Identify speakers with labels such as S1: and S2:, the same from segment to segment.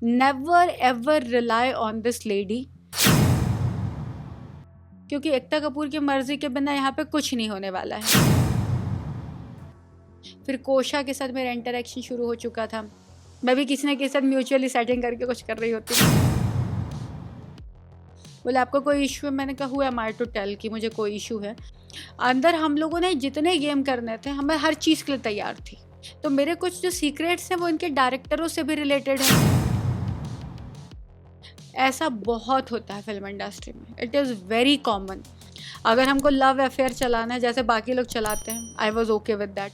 S1: Never ever rely on this lady, क्योंकि एकता कपूर की मर्जी के बिना यहाँ पे कुछ नहीं होने वाला है। फिर कोशा के साथ मेरा इंटरेक्शन शुरू हो चुका था। मैं भी किसी न किसी साथ म्यूचुअली सेटिंग करके कुछ कर रही होती। बोले आपको कोई इशू है? मैंने कहा हुआ एम आई टू टेल कि मुझे कोई इशू है। अंदर हम लोगों ने जितने गेम करने थे, हमें हर चीज़ के लिए तैयार थी। तो मेरे कुछ जो सीक्रेट्स हैं वो इनके डायरेक्टरों से भी रिलेटेड है। ऐसा बहुत होता है फिल्म इंडस्ट्री में, इट इज़ वेरी कॉमन। अगर हमको लव अफेयर चलाना है जैसे बाकी लोग चलाते हैं, I was okay with that.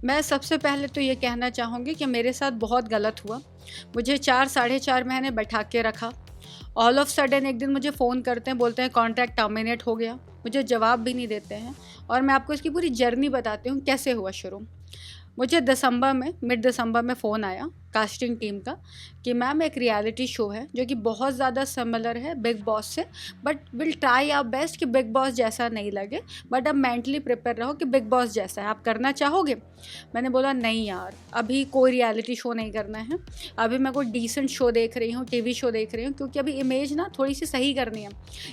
S1: मैं सबसे पहले तो ये कहना चाहूँगी कि मेरे साथ बहुत गलत हुआ। मुझे 4 साढ़े 4 महीने बैठा के रखा। ऑल ऑफ सडन एक दिन मुझे फ़ोन करते हैं, बोलते हैं कॉन्ट्रैक्ट टर्मिनेट हो गया। मुझे जवाब भी नहीं देते हैं। और मैं आपको इसकी पूरी जर्नी बताती हूँ कैसे हुआ शुरू। मुझे दिसंबर में, मिड दिसंबर में फ़ोन आया कास्टिंग टीम का कि मैम एक रियलिटी शो है जो कि बहुत ज़्यादा सिमिलर है बिग बॉस से, but will try our best कि बिग बॉस जैसा नहीं लगे, बट अब मेंटली प्रिपेयर रहो कि बिग बॉस जैसा है। आप करना चाहोगे? मैंने बोला नहीं यार, अभी कोई रियलिटी शो नहीं करना है। अभी मैं कोई डिसेंट शो देख रही हूँ, टीवी शो देख रही हूँ, क्योंकि अभी इमेज ना थोड़ी सी सही करनी है।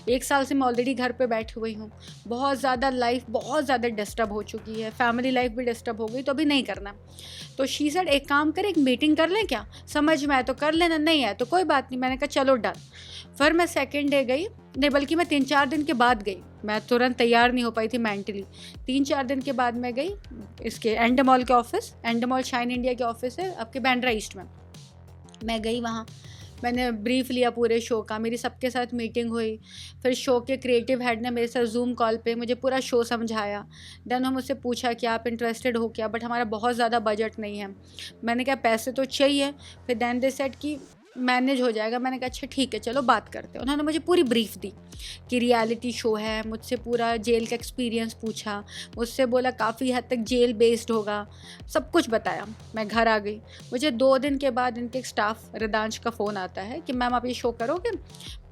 S1: 1 साल से मैं ऑलरेडी घर पर बैठी हुई हूँ। बहुत ज़्यादा लाइफ बहुत ज़्यादा डिस्टर्ब हो चुकी है, फैमिली लाइफ भी डिस्टर्ब हो गई, तो अभी नहीं करना। तो शी सेड एक काम कर, एक मीटिंग कर लें क्या? समझ में आए तो कर लेना, नहीं आए तो कोई बात नहीं। मैंने कहा चलो डन। फिर मैं सेकेंड डे गई, नहीं बल्कि मैं 3-4 दिन के बाद गई। मैं तुरंत तैयार नहीं हो पाई थी मेंटली। 3-4 दिन के बाद मैं गई इसके एंड मॉल के office, and mall shine India के ऑफिस है आपके बांद्रा ईस्ट में। मैं गई वहाँ, मैंने ब्रीफ लिया पूरे शो का, मेरी सबके साथ मीटिंग हुई। फिर शो के क्रिएटिव हेड ने मेरे साथ जूम कॉल पे मुझे पूरा शो समझाया। देन उन्होंने मुझसे पूछा कि आप इंटरेस्टेड हो क्या, बट हमारा बहुत ज़्यादा बजट नहीं है। मैंने कहा पैसे तो चाहिए। फिर देन दे सेड कि मैनेज हो जाएगा। मैंने कहा अच्छा ठीक है चलो बात करते हैं। उन्होंने मुझे पूरी ब्रीफ दी कि रियलिटी शो है, मुझसे पूरा जेल का एक्सपीरियंस पूछा, मुझसे बोला काफ़ी हद तक जेल बेस्ड होगा, सब कुछ बताया। मैं घर आ गई। मुझे 2 दिन के बाद इनके स्टाफ रिदांश का फ़ोन आता है कि मैम आप ये शो करोगे?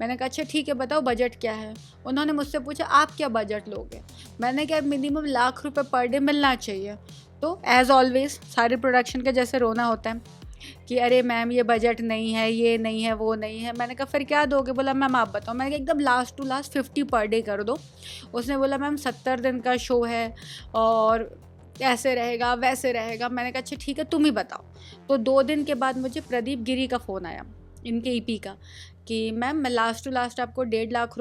S1: मैंने कहा अच्छा ठीक है बताओ बजट क्या है। उन्होंने मुझसे पूछा आप क्या बजट लोगे? मैंने कहा मिनिमम ₹1,00,000 पर डे मिलना चाहिए। तो एज़ ऑलवेज सारे प्रोडक्शन के जैसे रोना होता है कि अरे मैम ये बजट नहीं है, ये नहीं है, वो नहीं है। मैंने कहा फिर क्या दोगे? बोला मैम आप बताओ। मैंने कहा एकदम last to last 50 per day कर दो। उसने बोला मैम 70 दिन का शो है और ऐसे रहेगा वैसे रहेगा। मैंने कहा अच्छा ठीक है तुम ही बताओ। तो 2 दिन के बाद मुझे प्रदीप गिरी का फ़ोन आया, इनके ईपी का, कि मैम मैं लास्ट टू लास्ट आपको ₹1.5 लाख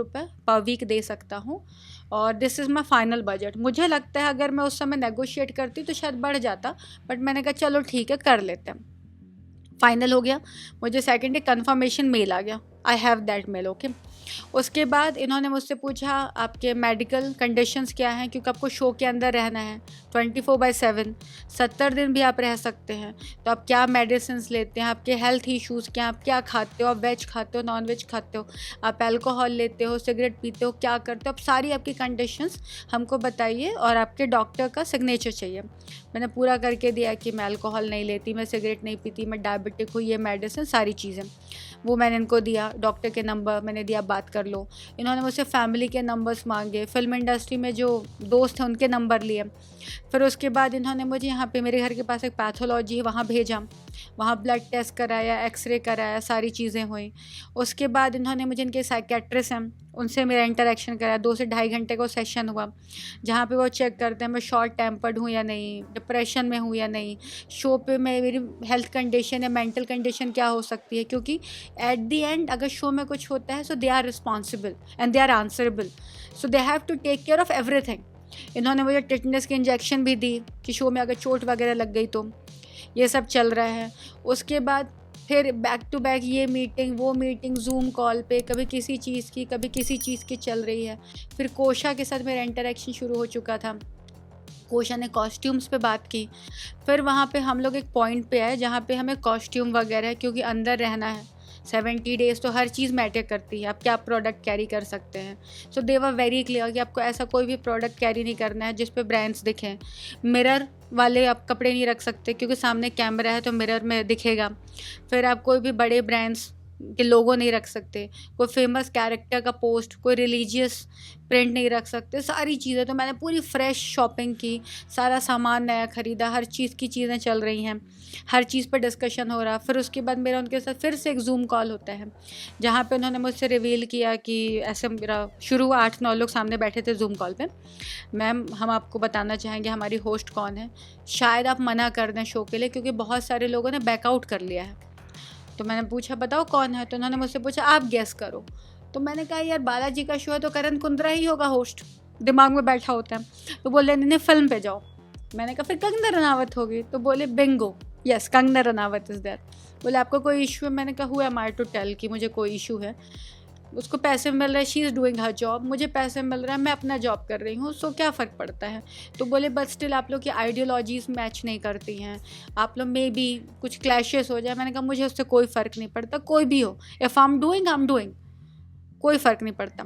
S1: पर वीक दे सकता हूँ और this is my final budget. मुझे लगता है अगर मैं उस समय नेगोशिएट करती तो शायद बढ़ जाता, बट मैंने कहा चलो ठीक है कर लेते हैं। फाइनल हो गया। मुझे सेकंड डे कन्फर्मेशन मेल आ गया, I have that mail okay. उसके बाद इन्होंने मुझसे पूछा आपके मेडिकल कंडीशंस क्या हैं, क्योंकि आपको शो के अंदर रहना है 24/7, 70 दिन भी आप रह सकते हैं। तो आप क्या मेडिसिन लेते हैं, आपके हेल्थ इश्यूज़ क्या, आप क्या खाते हो, आप वेज खाते हो नॉन वेज खाते हो, आप अल्कोहल लेते हो, सिगरेट पीते हो, क्या करते हो, आप सारी आपकी कंडीशंस हमको बताइए और आपके डॉक्टर का सिग्नेचर चाहिए। मैंने पूरा करके दिया कि मैं अल्कोहल नहीं लेती, मैं सिगरेट नहीं पीती, मैं डायबिटिक हूँ, ये मेडिसिन सारी चीज़ें वो मैंने इनको दिया। डॉक्टर के नंबर मैंने दिया, बात कर लो। इन्होंने मुझसे फैमिली के नंबर्स मांगे, फिल्म इंडस्ट्री में जो दोस्त हैं उनके नंबर लिए। फिर उसके बाद इन्होंने मुझे यहाँ पे मेरे घर के पास एक पैथोलॉजी है वहाँ भेजा, वहाँ ब्लड टेस्ट कराया, एक्सरे कराया, सारी चीज़ें हुई। उसके बाद इन्होंने मुझे, इनके साइकेट्रिस्ट हैं उनसे मेरा इंटरेक्शन कराया, 2 से ढाई घंटे का सेशन हुआ जहाँ पे वो चेक करते हैं मैं शॉर्ट टेम्पर्ड हूँ या नहीं, डिप्रेशन में हूँ या नहीं, शो पे मैं मेरी हेल्थ कंडीशन या मेंटल कंडीशन क्या हो सकती है, क्योंकि एट द एंड अगर शो में कुछ होता है so they are responsible and they are answerable, so they have to take care of everything. इन्होंने मुझे टिटनेस की इंजेक्शन भी दी कि शो में अगर चोट वगैरह लग गई तो। ये सब चल रहा है। उसके बाद फिर बैक टू बैक ये मीटिंग वो मीटिंग, जूम कॉल पे कभी किसी चीज़ की कभी किसी चीज़ की चल रही है। फिर कोशा के साथ मेरा इंटरेक्शन शुरू हो चुका था। कोशा ने कॉस्ट्यूम्स पे बात की। फिर वहाँ पे हम लोग एक पॉइंट पे आए जहाँ पे हमें कॉस्ट्यूम वगैरह, क्योंकि अंदर रहना है 70 डेज़, तो हर चीज़ मैटर करती है, आप क्या प्रोडक्ट कैरी कर सकते हैं। सो दे वर वेरी क्लियर कि आपको ऐसा कोई भी प्रोडक्ट कैरी नहीं करना है जिस पे ब्रांड्स दिखें। मिरर वाले आप कपड़े नहीं रख सकते क्योंकि सामने कैमरा है तो मिरर में दिखेगा। फिर आप कोई भी बड़े ब्रांड्स के लोगो नहीं रख सकते, कोई फेमस कैरेक्टर का पोस्ट, कोई रिलीजियस प्रिंट नहीं रख सकते, सारी चीज़ें। तो मैंने पूरी फ्रेश शॉपिंग की, सारा सामान नया ख़रीदा, हर चीज़ की चीज़ें चल रही हैं, हर चीज़ पर डिस्कशन हो रहा। फिर उसके बाद मेरा उनके साथ फिर से एक जूम कॉल होता है, जहाँ पे उन्होंने मुझसे रिवील किया कि ऐसे मेरा शुरू हुआ, 8-9 लोग सामने बैठे थे जूम कॉल पे। मैम, हम आपको बताना चाहेंगे हमारी होस्ट कौन है, शायद आप मना कर दें शो के लिए, क्योंकि बहुत सारे लोगों ने बैकआउट कर लिया है। तो मैंने पूछा बताओ कौन है, तो उन्होंने मुझसे पूछा आप गेस करो। तो मैंने कहा यार बालाजी का शो है तो करण कुंद्रा ही होगा होस्ट, दिमाग में बैठा होता है। तो बोले नहीं फिल्म पे जाओ। मैंने कहा फिर कंगना रनावत होगी। तो बोले bingo, yes Kangana Ranaut is there. बोले आपको कोई इशू है? मैंने कहा who am I to tell कि मुझे कोई इशू है। उसको पैसे मिल रहे हैं, she is doing her job, मुझे पैसे मिल रहा है, मैं अपना जॉब कर रही हूँ, सो क्या फ़र्क पड़ता है। तो बोले बट स्टिल आप लोग की आइडियोलॉजीज़ मैच नहीं करती हैं, आप लोग में भी कुछ क्लैशेस हो जाए। मैंने कहा मुझे उससे कोई फ़र्क नहीं पड़ता, कोई भी हो, इफ़ आई एम डूइंग कोई फ़र्क नहीं पड़ता।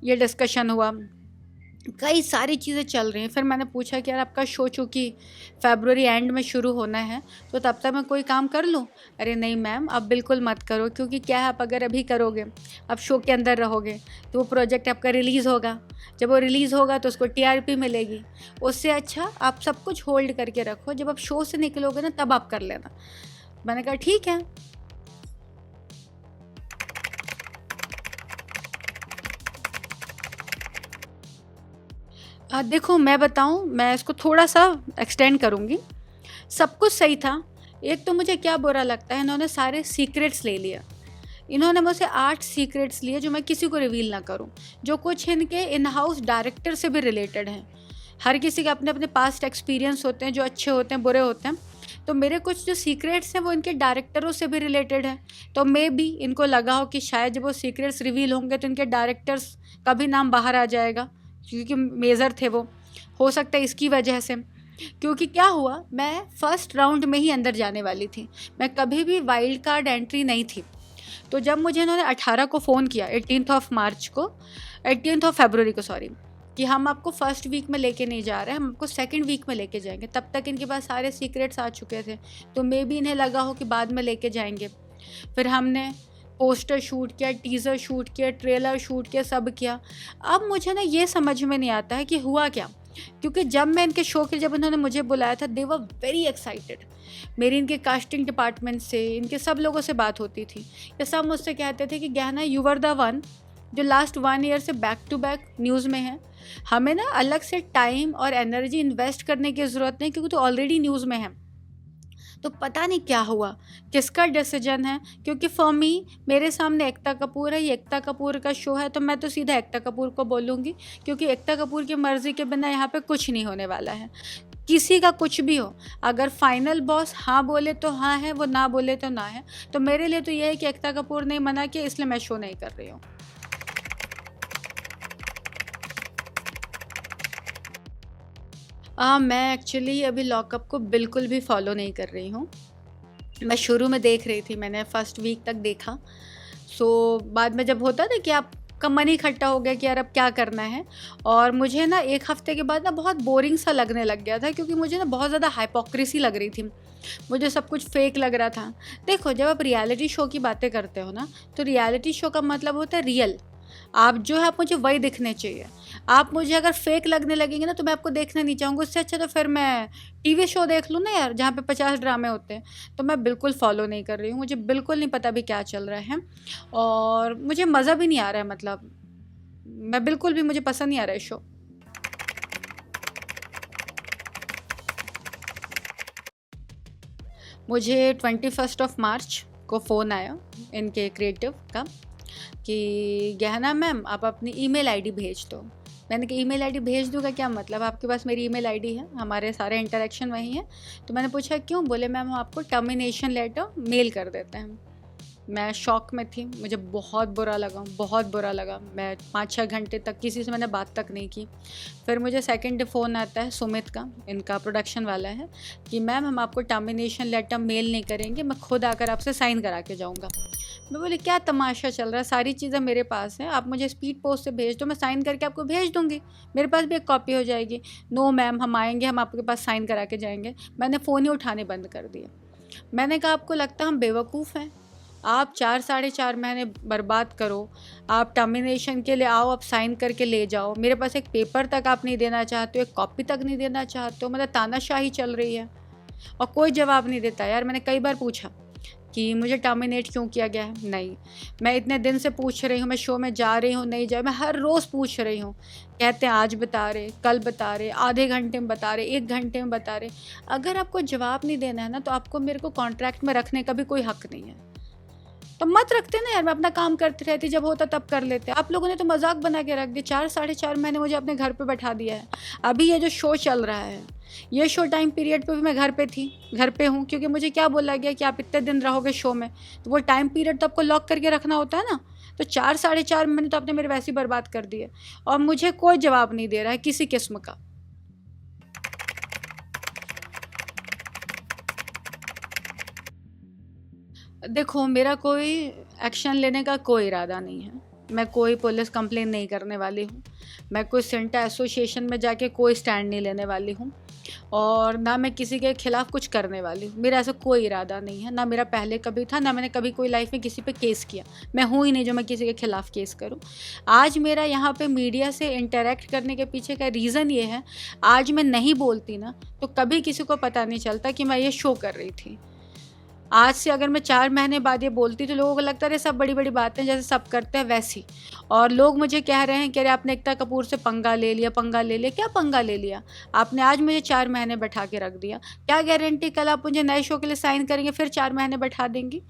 S1: ये डिस्कशन हुआ, कई सारी चीज़ें चल रही हैं। फिर मैंने पूछा कि यार आपका शो चूँकि फरवरी एंड में शुरू होना है तो तब तक मैं कोई काम कर लूँ? अरे नहीं मैम, आप बिल्कुल मत करो, क्योंकि क्या है आप अगर अभी करोगे, आप शो के अंदर रहोगे तो वो प्रोजेक्ट आपका रिलीज़ होगा, जब वो रिलीज़ होगा तो उसको टीआरपी मिलेगी। उससे अच्छा आप सब कुछ होल्ड करके रखो, जब आप शो से निकलोगे ना तब आप कर लेना। मैंने कहा ठीक है। देखो मैं बताऊँ, मैं इसको थोड़ा सा एक्सटेंड करूँगी। सब कुछ सही था। एक तो मुझे क्या बुरा लगता है, इन्होंने सारे सीक्रेट्स ले लिया। इन्होंने मुझसे 8 सीक्रेट्स लिए जो मैं किसी को रिवील ना करूं, जो कुछ इनके इन हाउस डायरेक्टर से भी रिलेटेड हैं। हर किसी के अपने अपने पास्ट एक्सपीरियंस होते हैं, जो अच्छे होते हैं, बुरे होते हैं। तो मेरे कुछ जो सीक्रेट्स हैं वो इनके डायरेक्टरों से भी रिलेटेड है। तो मे भी इनको लगा हो कि शायद जब वो सीक्रेट्स रिवील होंगे तो इनके डायरेक्टर्स का भी नाम बाहर आ जाएगा, क्योंकि मेजर थे वो, हो सकता है इसकी वजह से। क्योंकि क्या हुआ, मैं फर्स्ट राउंड में ही अंदर जाने वाली थी, मैं कभी भी वाइल्ड कार्ड एंट्री नहीं थी। तो जब मुझे इन्होंने 18 को फ़ोन किया, 18 फरवरी को सॉरी, कि हम आपको फर्स्ट वीक में लेके नहीं जा रहे हैं, हम आपको सेकंड वीक में लेके जाएंगे, तब तक इनके पास सारे सीक्रेट्स आ चुके थे। तो मे भी इन्हें लगा हो कि बाद में लेके जाएंगे। फिर हमने पोस्टर शूट किया, टीज़र शूट किया, ट्रेलर शूट किया, सब किया। अब मुझे ना ये समझ में नहीं आता है कि हुआ क्या, क्योंकि जब मैं इनके शो के जब इन्होंने मुझे बुलाया था, दे वर वेरी एक्साइटेड। मेरी इनके कास्टिंग डिपार्टमेंट से, इनके सब लोगों से बात होती थी। ये सब मुझसे कहते थे कि गहना यू वर द वन जो लास्ट 1 ईयर से बैक टू बैक न्यूज़ में है। हमें ना अलग से टाइम और एनर्जी इन्वेस्ट करने की ज़रूरत नहीं, क्योंकि तो ऑलरेडी न्यूज़ में है। तो पता नहीं क्या हुआ, किसका डिसीजन है, क्योंकि फॉर मी मेरे सामने एकता कपूर है, ये एकता कपूर का शो है, तो मैं तो सीधा एकता कपूर को बोलूँगी, क्योंकि एकता कपूर की मर्ज़ी के बिना यहाँ पे कुछ नहीं होने वाला है। किसी का कुछ भी हो, अगर फाइनल बॉस हाँ बोले तो हाँ है, वो ना बोले तो ना है। तो मेरे लिए तो ये है कि एकता कपूर ने मना किया, इसलिए मैं शो नहीं कर रही हूँ। मैं एक्चुअली अभी लॉकअप को बिल्कुल भी फॉलो नहीं कर रही हूँ। मैं शुरू में देख रही थी, मैंने फर्स्ट वीक तक देखा। सो बाद में जब होता ना कि आपका मन ही इकट्ठा हो गया कि यार अब क्या करना है, और मुझे ना 1 हफ्ते के बाद ना बहुत बोरिंग सा लगने लग गया था, क्योंकि मुझे ना बहुत ज़्यादा हाइपोक्रेसी लग रही थी, मुझे सब कुछ फेक लग रहा था। देखो, जब आप रियलिटी शो की बातें करते हो ना, तो रियलिटी शो का मतलब होता है रियल। आप जो है आप मुझे वही दिखने चाहिए। आप मुझे अगर फेक लगने लगेंगे ना तो मैं आपको देखना नहीं चाहूँगी। उससे अच्छा तो फिर मैं टीवी शो देख लूँ ना यार, जहाँ पे 50 ड्रामे होते हैं। तो मैं बिल्कुल फॉलो नहीं कर रही हूँ, मुझे बिल्कुल नहीं पता भी क्या चल रहा है, और मुझे मज़ा भी नहीं आ रहा है। मतलब मैं बिल्कुल भी, मुझे पसंद नहीं आ रहा है शो। मुझे 21 मार्च को फ़ोन आया इनके क्रिएटिव का कि गहना मैम आप अपनी ईमेल आईडी भेज दो। मैंने कहा ईमेल आईडी भेज दूँ का क्या मतलब, आपके पास मेरी ईमेल आईडी है, हमारे सारे इंटरेक्शन वही हैं। तो मैंने पूछा क्यों? बोले मैम हम आपको टर्मिनेशन लेटर मेल कर देते हैं। मैं शॉक में थी, मुझे बहुत बुरा लगा, बहुत बुरा लगा। मैं 5-6 घंटे तक किसी से मैंने बात तक नहीं की। फिर मुझे सेकंड फ़ोन आता है सुमित का, इनका प्रोडक्शन वाला है, कि मैम हम आपको टर्मिनेशन लेटर मेल नहीं करेंगे, मैं खुद आकर आपसे साइन करा के जाऊँगा। मैं बोली क्या तमाशा चल रहा है, सारी चीज़ें मेरे पास हैं, आप मुझे स्पीड पोस्ट से भेज दो, मैं साइन करके आपको भेज दूँगी, मेरे पास भी एक कॉपी हो जाएगी। नो मैम, हम आएंगे, हम आपके पास साइन करा के जाएंगे। मैंने फ़ोन ही उठाने बंद कर दिए। मैंने कहा आपको लगता है हम बेवकूफ़ हैं? आप 4 साढ़े 4 महीने बर्बाद करो, आप टर्मिनेशन के लिए आओ, आप साइन करके ले जाओ, मेरे पास एक पेपर तक आप नहीं देना चाहते हो, एक कॉपी तक नहीं देना चाहते हो, मतलब तानाशाही चल रही है और कोई जवाब नहीं देता। यार मैंने कई बार पूछा कि मुझे टर्मिनेट क्यों किया गया है, नहीं। मैं इतने दिन से पूछ रही हूँ, मैं शो में जा रही हूँ नहीं जा, मैं हर रोज़ पूछ रही हूँ। कहते हैं आज बता रहे, कल बता रहे, आधे घंटे में बता रहे, 1 घंटे में बता रहे। अगर आपको जवाब नहीं देना है ना, तो आपको मेरे को कॉन्ट्रैक्ट में रखने का भी कोई हक नहीं है। तो मत रखते ना यार, मैं अपना काम करती रहती, जब होता तब कर लेते। आप लोगों ने तो मजाक बना के रख दिया। 4 साढ़े 4 महीने मुझे अपने घर पे बैठा दिया है। अभी ये जो शो चल रहा है, ये शो टाइम पीरियड पे भी मैं घर पे थी, घर पे हूँ, क्योंकि मुझे क्या बोला गया कि आप इतने दिन रहोगे शो में, तो वो टाइम पीरियड तो आपको लॉक करके रखना होता है ना। तो 4 साढ़े 4 महीने तो आपने मेरे वैसे ही बर्बाद कर दिए और मुझे कोई जवाब नहीं दे रहा है किसी किस्म का। देखो, मेरा कोई एक्शन लेने का कोई इरादा नहीं है। मैं कोई पुलिस कंप्लेन नहीं करने वाली हूँ। मैं कोई सिंटा एसोसिएशन में जाके कोई स्टैंड नहीं लेने वाली हूँ और ना मैं किसी के खिलाफ कुछ करने वाली हूँ। मेरा ऐसा कोई इरादा नहीं है, ना मेरा पहले कभी था, ना मैंने कभी कोई लाइफ में किसी पे केस किया। मैं हूँ ही नहीं जो मैं किसी के खिलाफ केस करूँ। आज मेरा यहाँ पे मीडिया से इंटरेक्ट करने के पीछे का रीज़न ये है, आज मैं नहीं बोलती ना तो कभी किसी को पता नहीं चलता कि मैं ये शो कर रही थी। आज से अगर मैं 4 महीने बाद ये बोलती तो लोगों को लगता है सब बड़ी बड़ी बातें जैसे सब करते हैं वैसी। और लोग मुझे कह रहे हैं कि अरे आपने एकता कपूर से पंगा ले लिया, पंगा ले लिया। क्या पंगा ले लिया? आपने आज मुझे 4 महीने बैठा के रख दिया, क्या गारंटी कल आप मुझे नए शो के लिए साइन करेंगे फिर 4 महीने बैठा देंगी?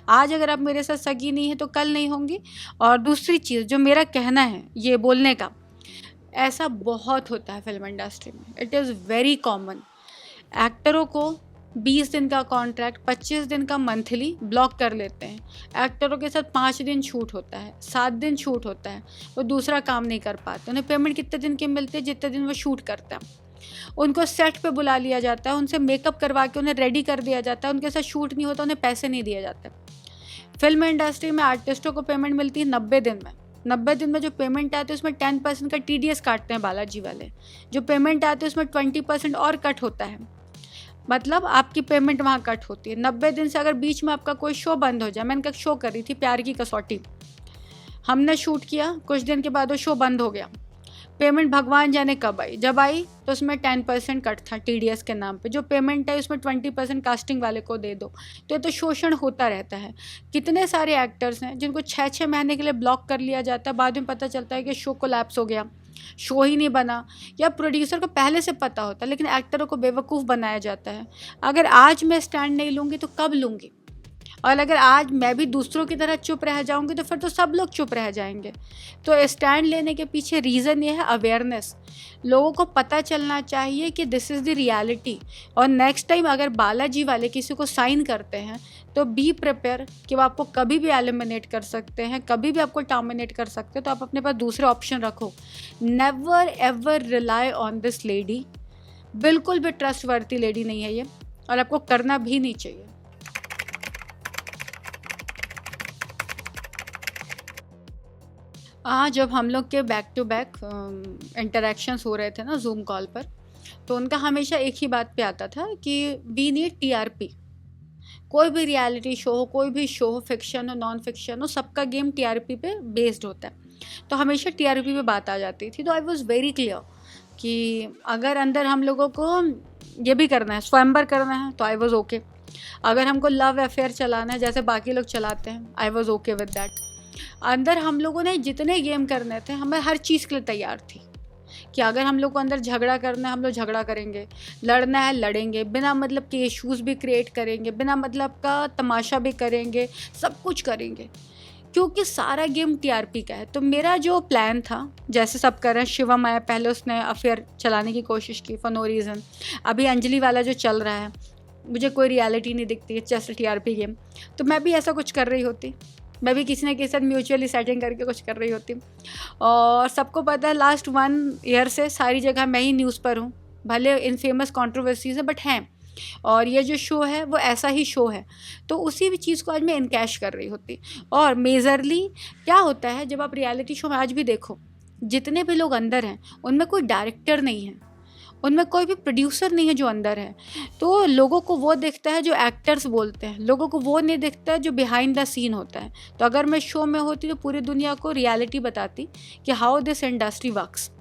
S1: आज अगर आप मेरे साथ सगी नहीं है तो कल नहीं होंगी। और दूसरी चीज़ जो मेरा कहना है ये बोलने का, ऐसा बहुत होता है फिल्म इंडस्ट्री में, इट इज़ वेरी कॉमन। एक्टरों को 20 दिन का कॉन्ट्रैक्ट, 25 दिन का मंथली ब्लॉक कर लेते हैं। एक्टरों के साथ 5 दिन छूट होता है, 7 दिन छूट होता है, वो दूसरा काम नहीं कर पाते। उन्हें पेमेंट कितने दिन की मिलती है? जितने दिन वो शूट करता है। उनको सेट पे बुला लिया जाता है, उनसे मेकअप करवा के उन्हें रेडी कर दिया जाता है, उनके साथ शूट नहीं होता, उन्हें पैसे नहीं दिए जाते। फिल्म इंडस्ट्री में आर्टिस्टों को पेमेंट मिलती है 90 दिन में। 90 दिन में जो पेमेंट आती है उसमें 10% का TDS काटते हैं बालाजी वाले। जो पेमेंट आती है उसमें 20% और कट होता है, मतलब आपकी पेमेंट वहाँ कट होती है। 90 दिन से अगर बीच में आपका कोई शो बंद हो जाए, मैंने कहा शो करी थी प्यार की कसौटी, हमने शूट किया, कुछ दिन के बाद वो शो बंद हो गया। पेमेंट भगवान जाने कब आई, जब आई तो उसमें 10% कट था TDS के नाम पे। जो पेमेंट है उसमें 20% कास्टिंग वाले को दे दो। तो ये तो शोषण होता रहता है। कितने सारे एक्टर्स हैं जिनको 6-6 महीने के लिए ब्लॉक कर लिया जाता है, बाद में पता चलता है कि शो कोलैप्स हो गया, शो ही नहीं बना, या प्रोड्यूसर को पहले से पता होता है लेकिन एक्टरों को बेवकूफ़ बनाया जाता है। अगर आज मैं स्टैंड नहीं लूँगी तो कब लूँगी? और अगर आज मैं भी दूसरों की तरह चुप रह जाऊंगी तो फिर तो सब लोग चुप रह जाएंगे। तो स्टैंड लेने के पीछे रीज़न ये है अवेयरनेस। लोगों को पता चलना चाहिए कि दिस इज़ द रियलिटी। और नेक्स्ट टाइम अगर बालाजी वाले किसी को साइन करते हैं तो बी प्रिपेयर कि वो आपको कभी भी एलिमिनेट कर सकते हैं, कभी भी आपको टर्मिनेट कर सकते हैं। तो आप अपने पास दूसरे ऑप्शन रखो। Never ever rely on this lady. बिल्कुल भी ट्रस्टवर्दी लेडी नहीं है ये, और आपको करना भी नहीं चाहिए। जब हम लोग के बैक टू बैक इंटरेक्शंस हो रहे थे ना जूम कॉल पर, तो उनका हमेशा एक ही बात पे आता था कि वी नीड TRP। कोई भी रियलिटी शो हो, कोई भी शो हो, फिक्शन हो नॉन फिक्शन हो, सबका गेम TRP पे बेस्ड होता है। तो हमेशा TRP पे बात आ जाती थी। तो आई वॉज वेरी क्लियर कि अगर अंदर हम लोगों को ये भी करना है, स्वयंवर करना है, तो आई वॉज ओके। अगर हमको लव अफेयर चलाना है जैसे बाकी लोग चलाते हैं, I was okay with that. अंदर हम लोगों ने जितने गेम करने थे, हमें हर चीज़ के लिए तैयार थी कि अगर हम लोग को अंदर झगड़ा करना है हम लोग झगड़ा करेंगे, लड़ना है लड़ेंगे, बिना मतलब के इश्यूज़ भी क्रिएट करेंगे, बिना मतलब का तमाशा भी करेंगे, सब कुछ करेंगे, क्योंकि सारा गेम TRP का है। तो मेरा जो प्लान था, जैसे सब कर रहे हैं, शिवम आया पहले, उसने अफेयर चलाने की कोशिश की फॉर नो रीज़न। अभी अंजलि वाला जो चल रहा है, मुझे कोई रियलिटी नहीं दिखती है, जस्ट TRP गेम। तो मैं भी ऐसा कुछ कर रही होती, मैं भी किसी न किसी साथ म्यूचुअली सेटिंग करके कुछ कर रही होती। और सबको पता है लास्ट 1 ईयर से सारी जगह मैं ही न्यूज़ पर हूँ, भले इन फेमस कॉन्ट्रोवर्सीज है बट हैं। और ये जो शो है वो ऐसा ही शो है। तो उसी भी चीज़ को आज मैं इनकैश कर रही होती। और मेजरली क्या होता है, जब आप रियलिटी शो में आज भी देखो, जितने भी लोग अंदर हैं उनमें कोई डायरेक्टर नहीं है, उनमें कोई भी प्रोड्यूसर नहीं है जो अंदर है। तो लोगों को वो दिखता है जो एक्टर्स बोलते हैं, लोगों को वो नहीं दिखता है जो बिहाइंड द सीन होता है। तो अगर मैं शो में होती तो पूरी दुनिया को रियलिटी बताती कि हाउ दिस इंडस्ट्री वर्क्स।